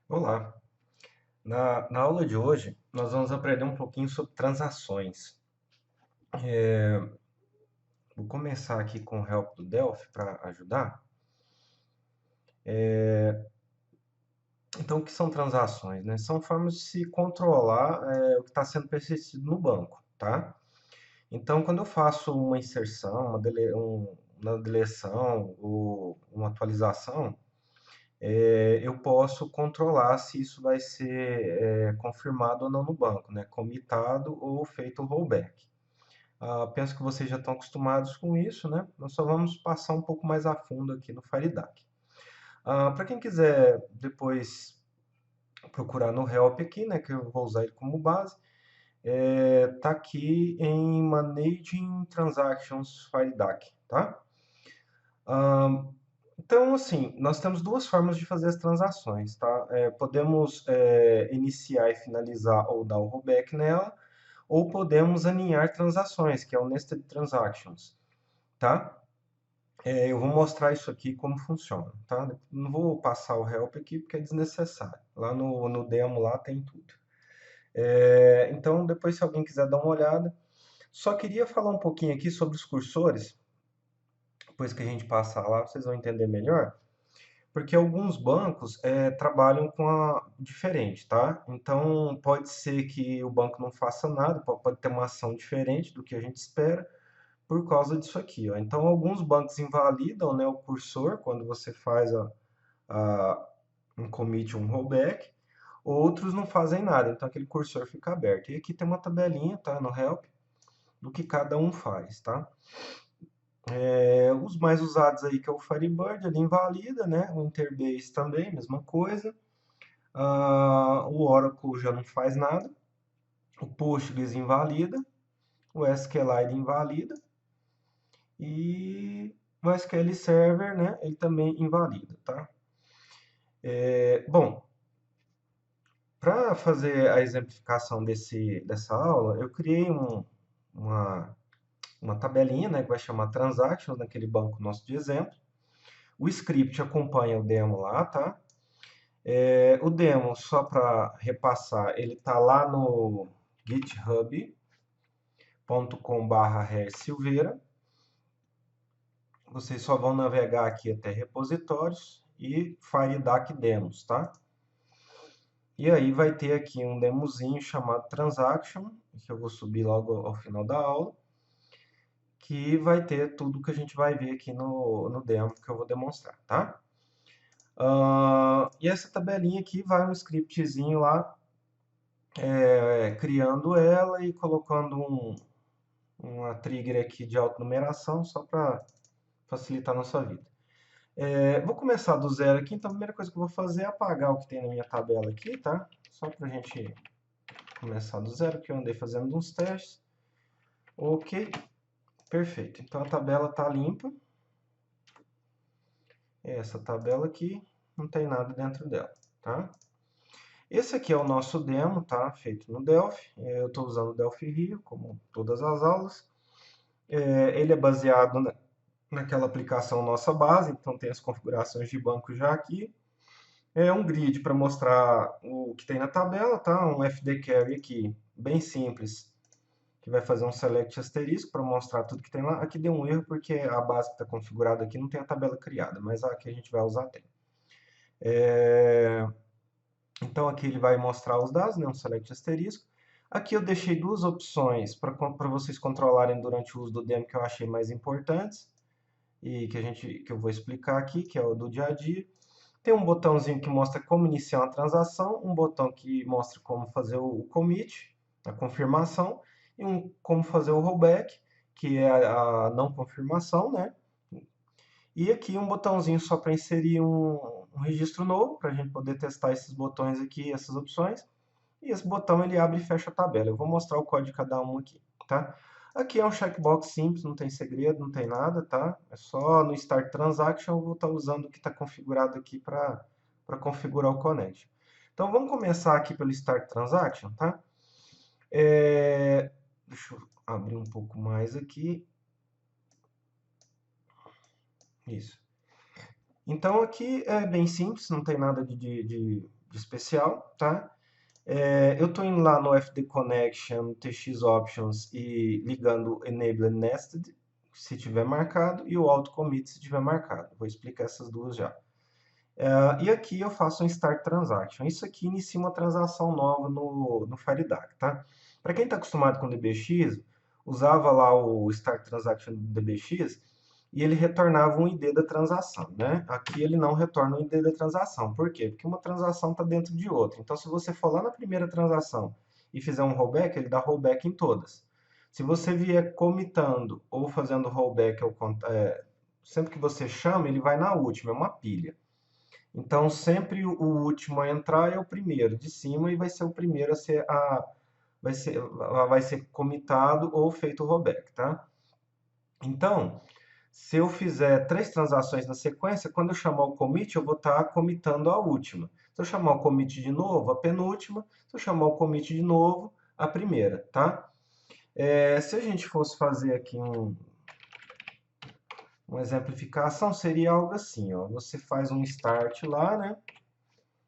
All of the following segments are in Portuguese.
Olá! Na aula de hoje, nós vamos aprender um pouquinho sobre transações. Vou começar aqui com o help do Delphi para ajudar. Então, o que são transações, né? São formas de se controlar o que está sendo persistido no banco, tá? Então, quando eu faço uma inserção, uma deleção ou uma atualização, eu posso controlar se isso vai ser confirmado ou não no banco, né? Comitado ou feito o rollback. Penso que vocês já estão acostumados com isso, né? Nós só vamos passar um pouco mais a fundo aqui no FireDAC. Para quem quiser depois procurar no Help aqui, né, que eu vou usar ele como base, tá aqui em Managing Transactions FireDAC, tá? Ah, então, assim, nós temos duas formas de fazer as transações, tá? Podemos iniciar e finalizar ou dar o rollback nela, ou podemos aninhar transações, que é o Nested Transactions, tá? Eu vou mostrar isso aqui como funciona, tá? Não vou passar o help aqui porque é desnecessário. Lá no demo lá tem tudo. Então, depois se alguém quiser dar uma olhada. Só queria falar um pouquinho aqui sobre os cursores, depois que a gente passar lá, vocês vão entender melhor. Porque alguns bancos trabalham com a diferente, tá? Então, pode ser que o banco não faça nada, pode ter uma ação diferente do que a gente espera, por causa disso aqui, ó. Então, alguns bancos invalidam, né, o cursor quando você faz um commit, um rollback, outros não fazem nada, então aquele cursor fica aberto. E aqui tem uma tabelinha, tá, no help, do que cada um faz, tá? Os mais usados aí que é o Firebird, ele invalida, né? O Interbase também, mesma coisa. O Oracle já não faz nada. O Postgres invalida. O SQLite invalida. E o SQL Server, né, ele também invalida, tá? Bom, para fazer a exemplificação dessa aula, eu criei uma, uma tabelinha, né, que vai chamar Transactions, naquele banco nosso de exemplo. O script acompanha o demo lá, tá? O demo, só para repassar, ele tá lá no github.com/silveira. Vocês só vão navegar aqui até repositórios e FireDAC Demos, tá? E aí vai ter aqui um demozinho chamado Transaction, que eu vou subir logo ao final da aula, que vai ter tudo que a gente vai ver aqui no demo que eu vou demonstrar, tá? E essa tabelinha aqui vai um scriptzinho lá, criando ela e colocando uma trigger aqui de autonumeração, só para facilitar a nossa vida. Vou começar do zero aqui, então a primeira coisa que eu vou fazer é apagar o que tem na minha tabela aqui, tá? Só para a gente começar do zero, que eu andei fazendo uns testes. Ok, perfeito. Então a tabela está limpa. Essa tabela aqui não tem nada dentro dela, tá? Esse aqui é o nosso demo, tá? Feito no Delphi. Eu estou usando o Delphi Rio, como todas as aulas. Ele é baseado naquela aplicação nossa base, então tem as configurações de banco já aqui. É um grid para mostrar o que tem na tabela, tá? Um FD Carry aqui, bem simples, que vai fazer um select asterisco para mostrar tudo que tem lá. Aqui deu um erro porque a base que está configurada aqui não tem a tabela criada, mas a que a gente vai usar tem. Então aqui ele vai mostrar os dados, né, um select asterisco. Aqui eu deixei duas opções para vocês controlarem durante o uso do demo que eu achei mais importantes e que eu vou explicar aqui, que é o do dia a dia. Tem um botãozinho que mostra como iniciar uma transação, um botão que mostra como fazer o commit, a confirmação, e como fazer o rollback, que é a não confirmação, né? E aqui um botãozinho só para inserir um registro novo, para a gente poder testar esses botões aqui, essas opções. E esse botão ele abre e fecha a tabela. Eu vou mostrar o código de cada um aqui, tá? Aqui é um checkbox simples, não tem segredo, não tem nada, tá? É só no Start Transaction eu vou estar usando o que está configurado aqui para configurar o Connect. Então vamos começar aqui pelo Start Transaction, tá? Deixa eu abrir um pouco mais aqui. Isso. Então aqui é bem simples, não tem nada de de especial, tá? Eu estou indo lá no FD Connection, TX Options e ligando Enable Nested, se tiver marcado, e o Auto Commit se tiver marcado. Vou explicar essas duas já. E aqui eu faço um Start Transaction. Isso aqui inicia uma transação nova no FireDAC, tá? Para quem está acostumado com o DBX, usava lá o Start Transaction do DBX e ele retornava um ID da transação, né? Aqui ele não retorna o ID da transação. Por quê? Porque uma transação está dentro de outra. Então, se você for lá na primeira transação e fizer um rollback, ele dá rollback em todas. Se você vier comitando ou fazendo rollback, sempre que você chama, ele vai na última, é uma pilha. Então, sempre o último a entrar é o primeiro de cima e vai ser o primeiro a ser vai ser comitado ou feito o rollback, tá? Então, se eu fizer 3 transações na sequência, quando eu chamar o commit, eu vou estar comitando a última. Se eu chamar o commit de novo, a penúltima. Se eu chamar o commit de novo, a primeira, tá? Se a gente fosse fazer aqui uma exemplificação, seria algo assim, ó. Você faz um start lá, né?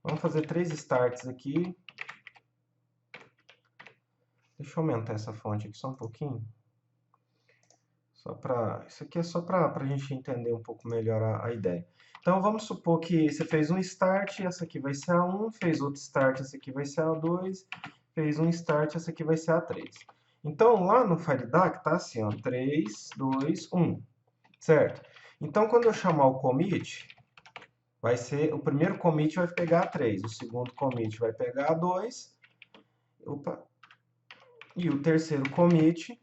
Vamos fazer 3 starts aqui. Deixa eu aumentar essa fonte aqui só um pouquinho. Isso aqui é só para a gente entender um pouco melhor a ideia. Então vamos supor que você fez um start, essa aqui vai ser a 1, fez outro start, essa aqui vai ser a 2, fez um start, essa aqui vai ser a 3. Então lá no FireDAC tá assim, ó, 3, 2, 1, certo? Então quando eu chamar o commit, vai ser, o primeiro commit vai pegar a 3, o segundo commit vai pegar a 2, e o terceiro commit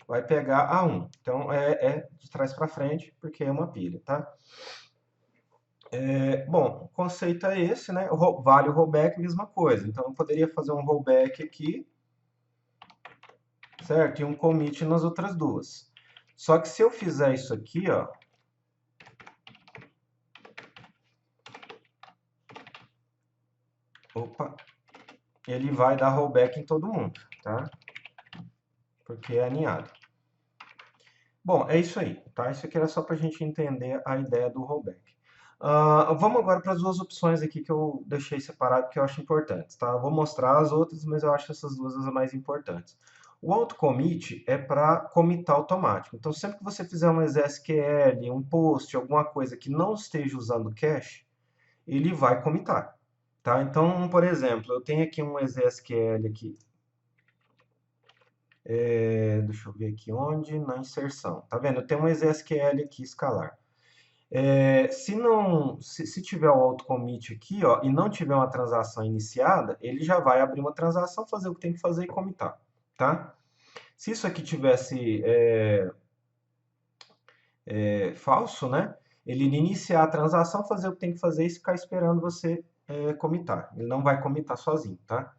vai pegar a 1. Então, é de trás para frente, porque é uma pilha, tá? Bom, o conceito é esse, né? Vale o rollback, mesma coisa. Então, eu poderia fazer um rollback aqui, certo? E um commit nas outras duas. Só que se eu fizer isso aqui, ó, ele vai dar rollback em todo mundo, tá? Porque é aninhado. Bom, é isso aí, tá? Isso aqui era só para a gente entender a ideia do rollback. Vamos agora para as duas opções aqui que eu deixei separado que eu acho importantes, tá? Eu vou mostrar as outras, mas eu acho essas duas as mais importantes. O auto-commit é para comitar automático. Então, sempre que você fizer um SQL, um post, alguma coisa que não esteja usando cache, ele vai comitar, tá? Então, por exemplo, eu tenho aqui um SQL aqui. Deixa eu ver aqui onde, na inserção. Tá vendo? Eu tenho um SQL aqui escalar. Se tiver o auto-commit aqui, ó, e não tiver uma transação iniciada, ele já vai abrir uma transação, fazer o que tem que fazer e comitar, tá? Se isso aqui tivesse falso, né? Ele iria iniciar a transação, fazer o que tem que fazer e ficar esperando você comitar. Ele não vai comitar sozinho, tá?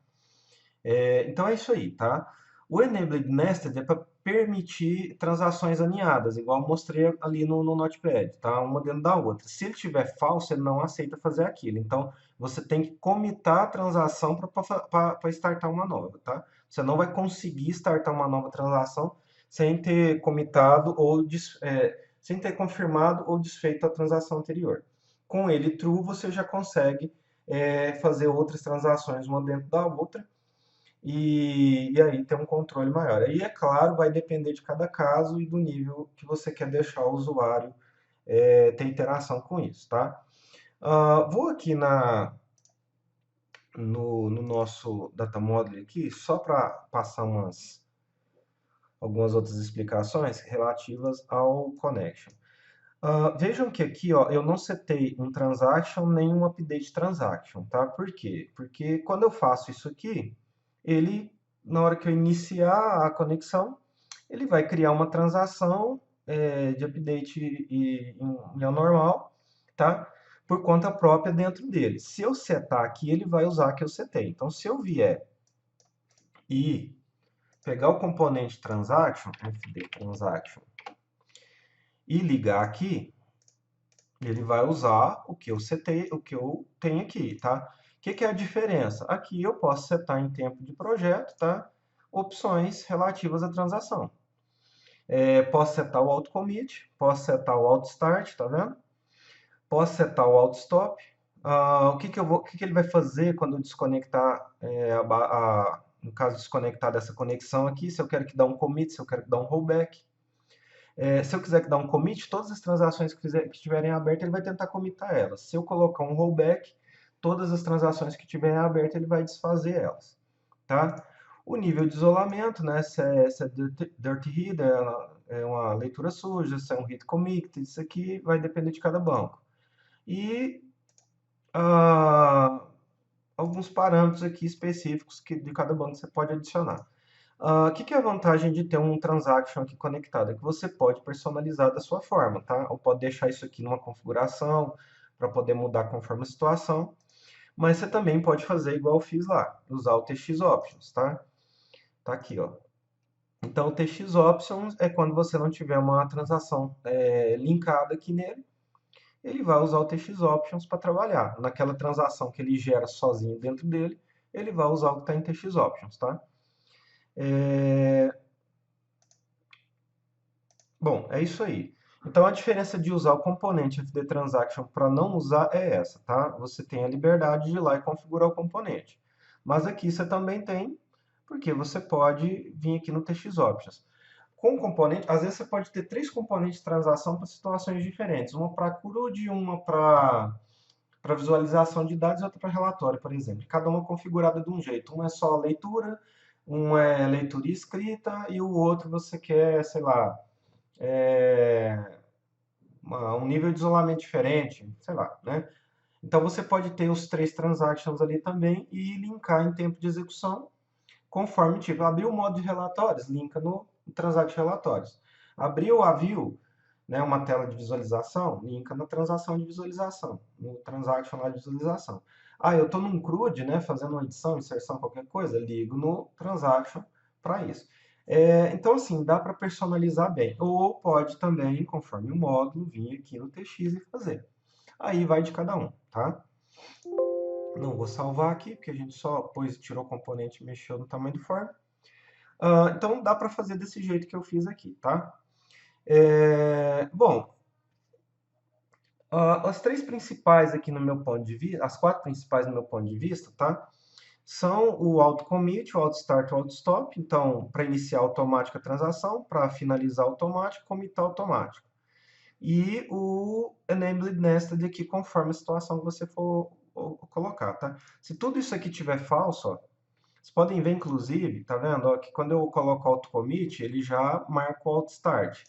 Então é isso aí, tá? O Enabled Nested é para permitir transações aninhadas, igual eu mostrei ali no Notepad, tá? Uma dentro da outra. Se ele tiver falso, ele não aceita fazer aquilo. Então, você tem que comitar a transação para startar uma nova, tá? Você não vai conseguir startar uma nova transação sem ter comitado ou sem ter confirmado ou desfeito a transação anterior. Com ele true, você já consegue fazer outras transações uma dentro da outra e aí ter um controle maior. Aí, é claro, vai depender de cada caso e do nível que você quer deixar o usuário ter interação com isso, tá? Vou aqui no nosso data model aqui, só para passar algumas outras explicações relativas ao connection. Vejam que aqui, ó, eu não setei um transaction nem um update transaction, tá? Por quê? Porque quando eu faço isso aqui, ele, na hora que eu iniciar a conexão, ele vai criar uma transação de update em normal, tá? Por conta própria dentro dele. Se eu setar aqui, ele vai usar a que eu setei. Então, se eu vier e pegar o componente transaction, fd transaction, e ligar aqui, ele vai usar o que eu setei, o que eu tenho aqui, tá? O que é a diferença? Aqui eu posso setar em tempo de projeto, tá? Opções relativas à transação. Posso setar o auto commit, posso setar o auto start, tá vendo? Posso setar o auto stop, O que que ele vai fazer quando eu desconectar, no caso, desconectar dessa conexão aqui, se eu quero que dá um commit, se eu quero que dá um rollback. Se eu quiser que dá um commit, todas as transações que estiverem abertas, ele vai tentar commitar elas. Se eu colocar um rollback, todas as transações que estiverem abertas, ele vai desfazer elas, tá? O nível de isolamento, né? Se é dirty read, é uma leitura suja, se é um read commit, isso aqui vai depender de cada banco. E ah, alguns parâmetros aqui específicos que de cada banco você pode adicionar. O que que é a vantagem de ter um transaction aqui conectado? É que você pode personalizar da sua forma, tá? Ou pode deixar isso aqui numa configuração para poder mudar conforme a situação. Mas você também pode fazer igual eu fiz lá, usar o TX Options, tá? Tá aqui, ó. Então, o TX Options é quando você não tiver uma transação linkada aqui nele, ele vai usar o TX Options para trabalhar. Naquela transação que ele gera sozinho dentro dele, ele vai usar o que está em TX Options, tá? Bom, é isso aí. Então, a diferença de usar o componente FD Transaction para não usar é essa, tá? Você tem a liberdade de ir lá e configurar o componente. Mas aqui você também tem, porque você pode vir aqui no TX Options. Com o componente, às vezes você pode ter três componentes de transação para situações diferentes. Uma para CRUD, uma para visualização de dados e outra para relatório, por exemplo. Cada uma configurada de um jeito. Um é só leitura, um é leitura e escrita, e o outro você quer, sei lá, é, um nível de isolamento diferente, sei lá, né? Então você pode ter os três transactions ali também e linkar em tempo de execução conforme tipo. Abriu o modo de relatórios, linka no transact relatórios. Abriu a view, né, uma tela de visualização, linka na transação de visualização, no transaction lá de visualização. Eu estou num CRUD, né, fazendo uma edição, inserção, qualquer coisa, ligo no transaction para isso. Então, assim, dá para personalizar bem. Ou pode também, conforme o módulo, vir aqui no TX e fazer. Aí vai de cada um, tá? Não vou salvar aqui, porque a gente só pôs, tirou o componente e mexeu no tamanho do form. Então, dá para fazer desse jeito que eu fiz aqui, tá? Bom, as três principais aqui no meu ponto de vista, as quatro principais no meu ponto de vista, tá? São o auto commit, o auto start, o auto stop. Então, para iniciar automático a transação, para finalizar automático, commitar automático. E o enabled nested aqui conforme a situação que você for colocar, tá? Se tudo isso aqui tiver falso, ó, vocês podem ver, inclusive, tá vendo, ó, que quando eu coloco auto commit, ele já marca o auto start.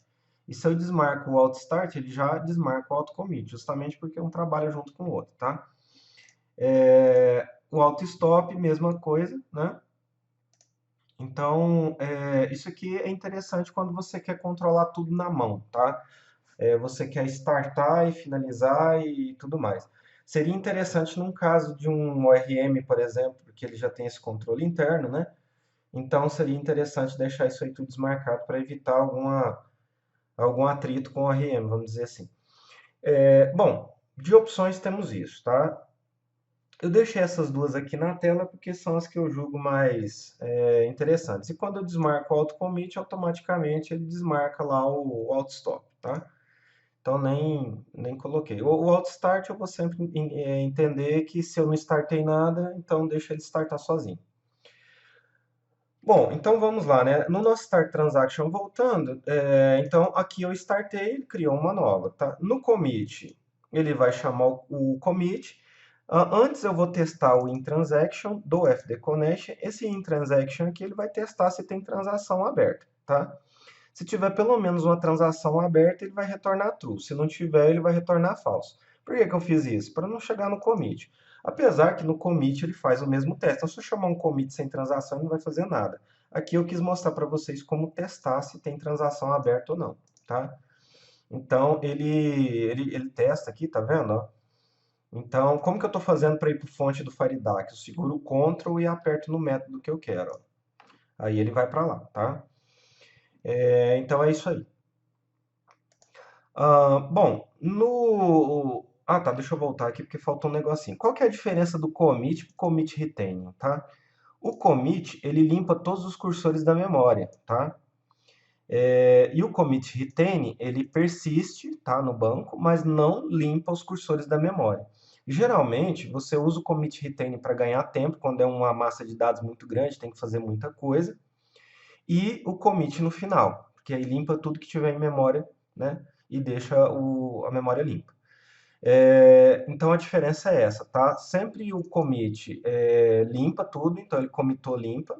E se eu desmarco o auto start, ele já desmarca o auto commit, justamente porque um trabalha junto com o outro, tá? O auto stop, mesma coisa, né? Então, isso aqui é interessante quando você quer controlar tudo na mão, tá? Você quer startar e finalizar e tudo mais. Seria interessante num caso de um ORM, por exemplo, porque ele já tem esse controle interno, né? Então seria interessante deixar isso aí tudo desmarcado para evitar algum atrito com o ORM, vamos dizer assim. Bom, de opções temos isso, tá? Eu deixei essas duas aqui na tela porque são as que eu julgo mais interessantes. E quando eu desmarco o auto commit, automaticamente ele desmarca lá o auto stop, tá? Então nem coloquei. O auto start eu vou sempre entender que se eu não startei nada, então deixa ele startar sozinho. Bom, então vamos lá, né? No nosso Start Transaction voltando, então aqui eu startei, ele criou uma nova, tá? No commit, ele vai chamar o commit. Antes eu vou testar o inTransaction do FD Connection. Esse inTransaction aqui ele vai testar se tem transação aberta, tá? Se tiver pelo menos uma transação aberta, ele vai retornar true. Se não tiver, ele vai retornar false. Por que que eu fiz isso? Para não chegar no commit. Apesar que no commit ele faz o mesmo teste. Então, se eu chamar um commit sem transação, ele não vai fazer nada. Aqui eu quis mostrar para vocês como testar se tem transação aberta ou não, tá? Então, ele testa aqui, tá vendo? Ó? Então, como que eu estou fazendo para ir para fonte do Faridac? Eu seguro o Ctrl e aperto no método que eu quero. Ó. Aí ele vai para lá, tá? Então, é isso aí. Bom, no... tá, deixa eu voltar aqui porque faltou um negocinho. Qual que é a diferença do commit para commit retain, tá? O commit, ele limpa todos os cursores da memória, tá? E o commit retain, ele persiste, tá, no banco, mas não limpa os cursores da memória. Geralmente, você usa o commit retain para ganhar tempo, quando é uma massa de dados muito grande, tem que fazer muita coisa, e o commit no final, porque aí limpa tudo que tiver em memória, né, e deixa a memória limpa. Então a diferença é essa, tá? Sempre o commit limpa tudo, então ele commitou limpa,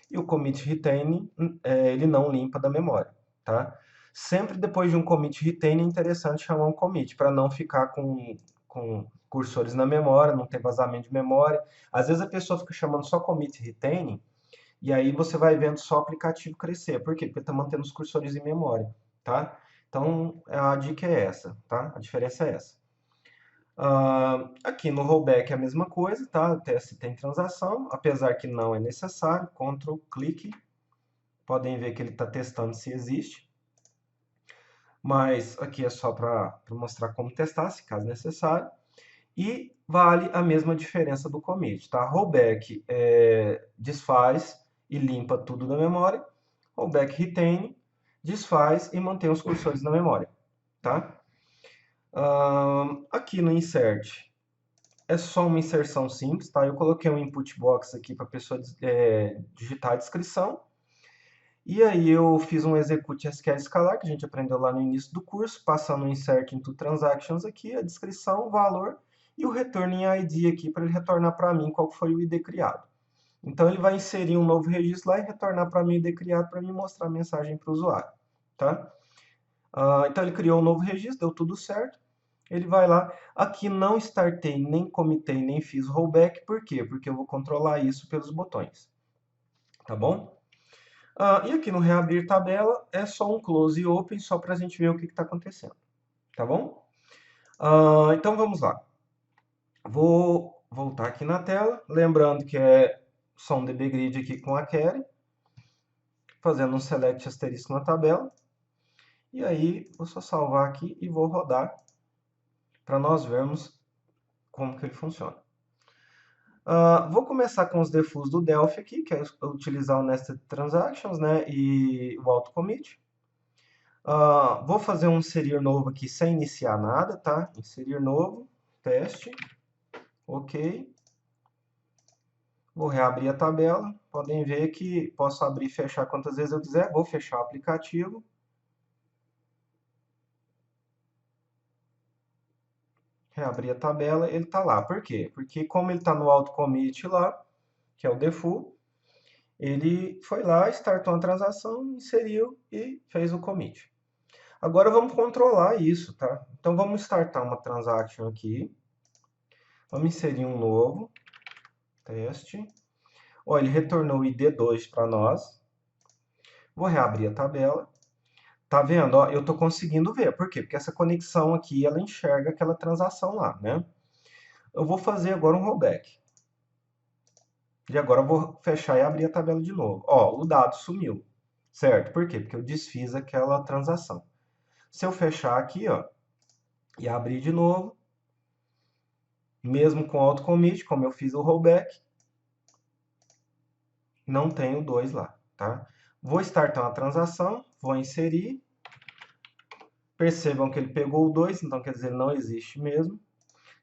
e o commit retain ele não limpa da memória, tá? Sempre depois de um commit retain é interessante chamar um commit, para não ficar com cursores na memória, não ter vazamento de memória. Às vezes a pessoa fica chamando só commit retain, e aí você vai vendo só o aplicativo crescer. Por quê? Porque está mantendo os cursores em memória, tá? Então a dica é essa, tá? A diferença é essa. Aqui no rollback é a mesma coisa, tá? O teste tem transação, apesar que não é necessário. Ctrl, clique. Podem ver que ele está testando se existe. Mas aqui é só para mostrar como testar, se caso necessário. E vale a mesma diferença do commit, tá? Rollback desfaz e limpa tudo da memória. Rollback retain desfaz e mantém os cursores na memória, tá? Aqui no insert é só uma inserção simples, tá? Eu coloquei um input box aqui para a pessoa digitar a descrição. E aí eu fiz um execute SQL escalar, que a gente aprendeu lá no início do curso, passando o insert into transactions aqui, a descrição, o valor e o return em ID aqui, para ele retornar para mim qual foi o ID criado. Então ele vai inserir um novo registro lá e retornar para mim o ID criado para me mostrar a mensagem para o usuário, tá? Então ele criou um novo registro, deu tudo certo. Ele vai lá, aqui não startei, nem comitei, nem fiz rollback, por quê? Porque eu vou controlar isso pelos botões, tá bom? E aqui no reabrir tabela é só um close e open, só para a gente ver o que está acontecendo, tá bom? Então vamos lá. Vou voltar aqui na tela, lembrando que é só um dbgrid aqui com a query, fazendo um select asterisco na tabela, e aí vou só salvar aqui e vou rodar para nós vermos como que ele funciona. Vou começar com os defaults do Delphi aqui, que é utilizar o Nested Transactions, né, e o autocommit. Vou fazer um inserir novo aqui sem iniciar nada, tá? Inserir novo, teste, ok. Vou reabrir a tabela. Podem ver que posso abrir e fechar quantas vezes eu quiser. Vou fechar o aplicativo. Reabrir a tabela, ele está lá. Por quê? Porque como ele está no autocommit lá, que é o default, ele foi lá, startou a transação, inseriu e fez o commit. Agora vamos controlar isso, tá? Então vamos startar uma transaction aqui. Vamos inserir um novo teste. Ó, ele retornou o ID2 para nós. Vou reabrir a tabela. Tá vendo? Ó, eu estou conseguindo ver. Por quê? Porque essa conexão aqui, ela enxerga aquela transação lá, né? Eu vou fazer agora um rollback. E agora eu vou fechar e abrir a tabela de novo. Ó, o dado sumiu. Certo? Por quê? Porque eu desfiz aquela transação. Se eu fechar aqui, ó, e abrir de novo, mesmo com autocommit, como eu fiz o rollback, não tem o 2 lá, tá? Vou startar uma transação, vou inserir. Percebam que ele pegou o 2, então quer dizer, ele não existe mesmo.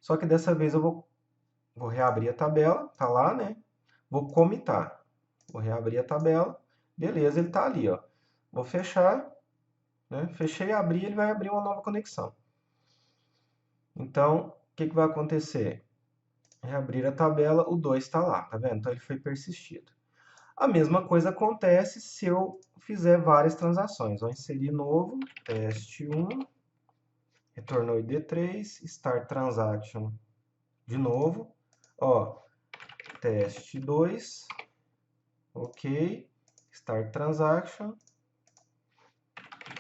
Só que dessa vez eu vou reabrir a tabela, tá lá, né? Vou comitar. Vou reabrir a tabela. Beleza, ele tá ali, ó. Vou fechar, né? Fechei e abri, ele vai abrir uma nova conexão. Então, o que vai acontecer? Reabrir a tabela, o 2 está lá, tá vendo? Então ele foi persistido. A mesma coisa acontece se eu fizer várias transações. Vou inserir novo, teste 1, retornou ID3, start transaction de novo. Ó, teste 2, ok, start transaction,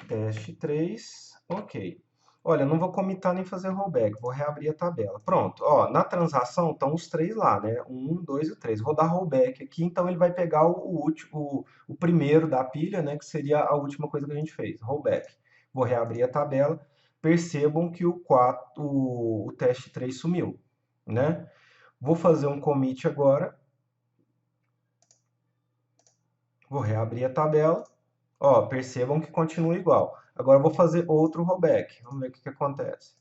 teste 3, ok. Olha, não vou comitar nem fazer rollback, vou reabrir a tabela. Pronto, ó, na transação estão os três lá, né? O 1, 2 e o 3. Vou dar rollback aqui, então ele vai pegar o primeiro da pilha, né? Que seria a última coisa que a gente fez, rollback. Vou reabrir a tabela. Percebam que o teste 3 sumiu, né? Vou fazer um commit agora. Vou reabrir a tabela. Ó, percebam que continua igual. Agora eu vou fazer outro rollback. Vamos ver o que acontece.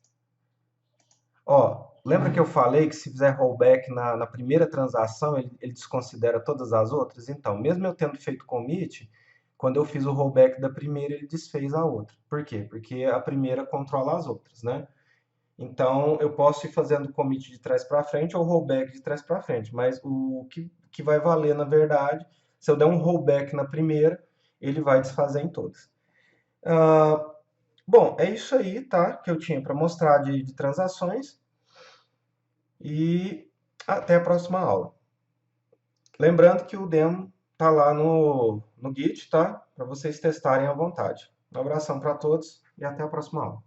Ó, lembra que eu falei que se fizer rollback na primeira transação, ele desconsidera todas as outras? Então, mesmo eu tendo feito commit, quando eu fiz o rollback da primeira, ele desfez a outra. Por quê? Porque a primeira controla as outras, né? Então, eu posso ir fazendo commit de trás para frente ou rollback de trás para frente, mas o que vai valer, na verdade, se eu der um rollback na primeira, ele vai desfazer em todas. Ah, bom, é isso aí, tá? Que eu tinha para mostrar de transações e até a próxima aula. Lembrando que o demo tá lá no Git, tá? Para vocês testarem à vontade. Um abração para todos e até a próxima aula.